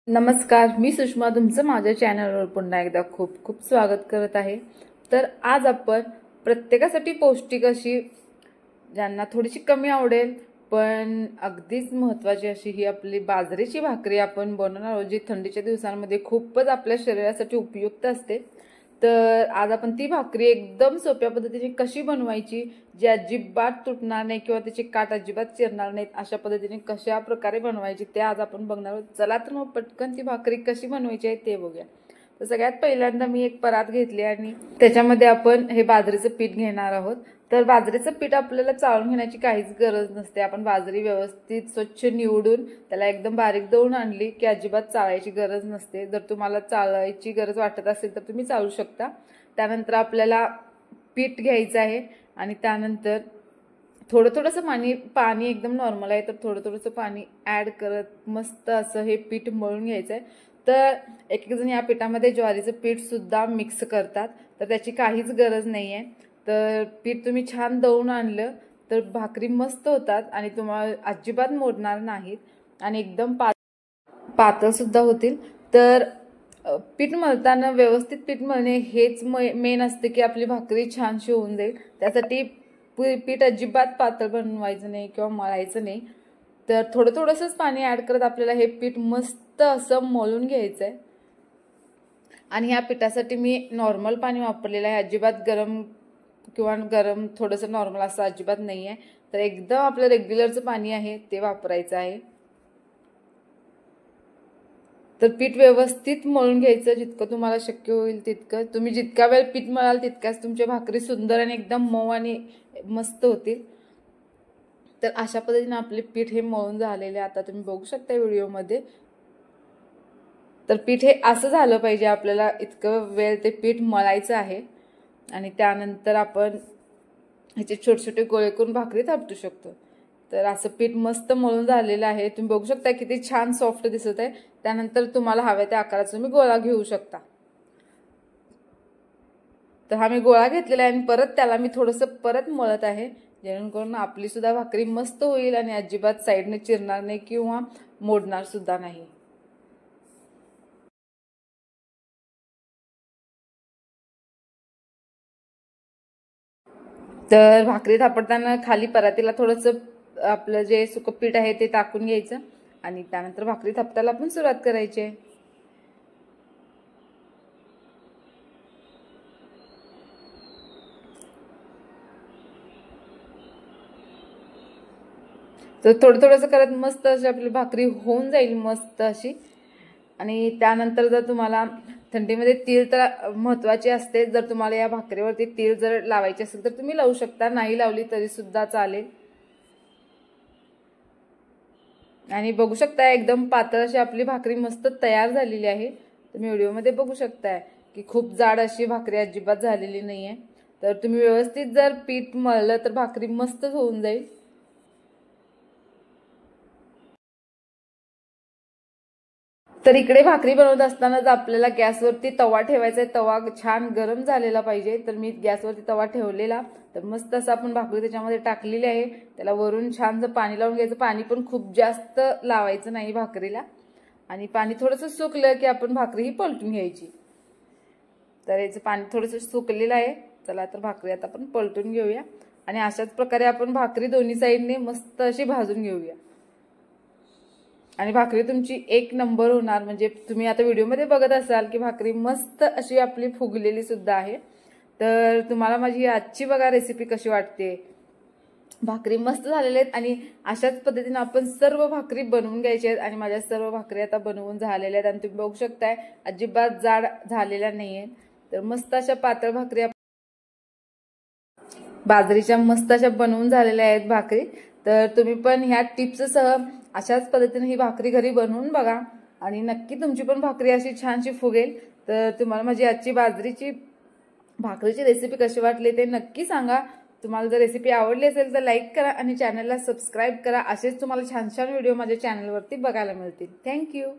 नमस्कार, मी सुषमा तुमचं माझ्या चॅनलवर पुन्हा एकदा खूप खूप स्वागत करत आहे। तर आज आपण प्रत्येकासाठी पौष्टिक अशी, ज्यांना थोडीशी कमी आवडेल पण अगदीच महत्त्वाची अशी ही आपली बाजरीची भाकरी आपण बनवणार आहोत, जी थंडीच्या दिवसांमध्ये खूपच आपल्या शरीरासाठी उपयुक्त असते। तर आज आपण ती भाकरी एकदम सोप्या पद्धतीने कशी बनवायची, जी अजिबात तुटणार नाही किंवा त्याचे काट अजिबात चिरणार नाहीत, अशा पद्धतीने कशा प्रकारे बनवायची ते आज आपण बघणार आहोत। चला तर मग पटकन ती भाकरी कशी बनवायची आहे ते बघूया। तर सगळ्यात पहिल्यांदा मी एक परात घेतली आणि त्याच्यामध्ये आपण हे बाजरीचं पीठ घेणार आहोत। तर बाजरीचं पीठ आपल्याला चाळून घेण्याची काहीच गरज नसते। आपण बाजरी व्यवस्थित स्वच्छ निवडून त्याला एकदम बारीक दळून आणली की अजिबात चाळायची गरज नसते। जर तुम्हाला चाळायची गरज वाटत असेल तर तुम्ही चाळू शकता। त्यानंतर आपल्याला पीठ घ्यायचं आहे आणि त्यानंतर थोडं थोडंसं पाणी एकदम नॉर्मल आहे तर थोडं थोडंसं पाणी ॲड करत मस्त असं हे पीठ मळून घ्यायचं आहे। तर एक एक जण या पिठामध्ये ज्वारीचं पीठ सुद्धा मिक्स करतात, तर त्याची काहीच गरज नाही आहे। तर पीठ तुम्ही छान दळून आणलं तर भाकरी मस्त होतात आणि तुम्हाला अजिबात मोडणार नाहीत आणि एकदम पातळ सुद्धा होतील। तर पीठ मळताना व्यवस्थित पीठ मळणे हेच मेन असते की आपली भाकरी छानशी होऊन जाईल। त्यासाठी पीठ अजिबात पातळ बनवायचं नाही किंवा मळायचं नाही। तर थोडं थोडंसंच पाणी ॲड करत आपल्याला हे पीठ मस्त असं मळून घ्यायचं आहे। आणि ह्या पिठासाठी मी नॉर्मल पाणी वापरलेलं आहे, अजिबात गरम थोडंसं नॉर्मल असं अजिबात नाही आहे। तर एकदम आपलं रेग्युलरचं पाणी आहे ते वापरायचं आहे। तर पीठ व्यवस्थित मळून घ्यायचं, जितकं तुम्हाला शक्य होईल तितकं। तुम्ही जितका वेळ पीठ मळाल तितक्याच तुमच्या भाकरी सुंदर आणि एकदम मऊ आणि मस्त होतील। तर अशा पद्धतीने आपले पीठ हे मळून झालेले आता तुम्ही बघू शकता व्हिडिओमध्ये। तर पीठ हे असं झालं पाहिजे, आपल्याला इतकं वेळ ते पीठ मळायचं आहे आणि त्यानंतर आपण ह्याचे छोटे छोटे गोळे करून भाकरी थापटू शकतो। तर असं पीठ मस्त मळून झालेलं आहे, तुम्ही बघू शकता किती छान सॉफ्ट दिसत आहे। त्यानंतर तुम्हाला हव्या त्या आकाराचा तुम्ही गोळा घेऊ शकता। तर हा मी गोळा घेतलेला आहे आणि परत त्याला मी थोडंसं परत मळत आहे, जेणेकरून आपली सुद्धा भाकरी मस्त होईल आणि अजिबात साईडने चिरणार नाही किंवा मोडणार सुद्धा नाही। तर भाकरी थापडताना खाली परातीला थोडंसं आपलं जे सुकं पीठ आहे ते टाकून घ्यायचं आणि त्यानंतर भाकरी थापटायला आपण सुरुवात करायची आहे। तर थोडं थोडंसं करत मस्त अशी आपली भाकरी होऊन जाईल मस्त अशी। आणि त्यानंतर जर तुम्हाला थंडीमध्ये तीळ तर महत्त्वाचे असते, जर तुम्हाला या भाकरीवरती तीळ जर लावायचे असेल तर तुम्ही लावू शकता, नाही लावली तरी सुद्धा चालेल। आणि बघू शकता एकदम पातळ अशी आपली भाकरी मस्त तयार झालेली आहे। तुम्ही व्हिडिओमध्ये बघू शकताय की खूप जाड अशी भाकरी अजिबात झालेली नाहीये। तर तुम्ही व्यवस्थित जर पीठ मळलं तर भाकरी मस्त होऊन जाईल। तर इकडे भाकरी बनवत असतानाच आपल्याला गॅसवरती तवा ठेवायचा आहे, तवा छान गरम झालेला पाहिजे। तर मी गॅसवरती तवा ठेवलेला, तर मस्त असं आपण भाकरी त्याच्यामध्ये टाकलेली आहे। त्याला वरून छानसं पाणी लावून घ्यायचं, पाणी पण खूप जास्त लावायचं नाही भाकरीला। आणि पाणी थोडंसं सुकलं की आपण भाकरी ही पलटून घ्यायची। तर याचं पाणी थोडंसं सुकलेलं आहे, चला तर भाकरी आता आपण पलटून घेऊया आणि अशाच प्रकारे आपण भाकरी दोन्ही साईडने मस्त अशी भाजून घेऊया आणि भाकरी तुमची एक नंबर होणार। म्हणजे तुम्ही आता व्हिडिओमध्ये बघत असाल की भाकरी मस्त अशी आपली फुगलेली सुद्धा आहे। तर तुम्हाला माझी आजची बघा रेसिपी कशी वाटते, भाकरी मस्त झालेल्या आहेत आणि अशाच पद्धतीने आपण सर्व भाकरी बनवून घ्यायच्या आहेत। आणि माझ्या सर्व भाकरी आता बनवून झालेल्या आहेत आणि तुम्ही बघू शकताय अजिबात जाड झालेल्या नाहीयेत। तर मस्त अशा पातळ भाकरी बाजरीच्या मस्त अशा बनवून झालेल्या आहेत भाकरी। तर तुम्ही पण ह्या टिप्ससह अशाच पद्धतीने ही भाकरी घरी बनवून बघा आणि नक्की तुमची पण भाकरी अशी छानशी फुगेल। तर तुम्हाला माझी आजची बाजरीची भाकरीची रेसिपी कशी वाटली ते नक्की सांगा। तुम्हाला जर रेसिपी आवडली असेल तर लाईक करा आणि चॅनलला सबस्क्राईब करा, असेच तुम्हाला छान छान व्हिडिओ माझ्या चॅनलवरती बघायला मिळतील। थँक्यू।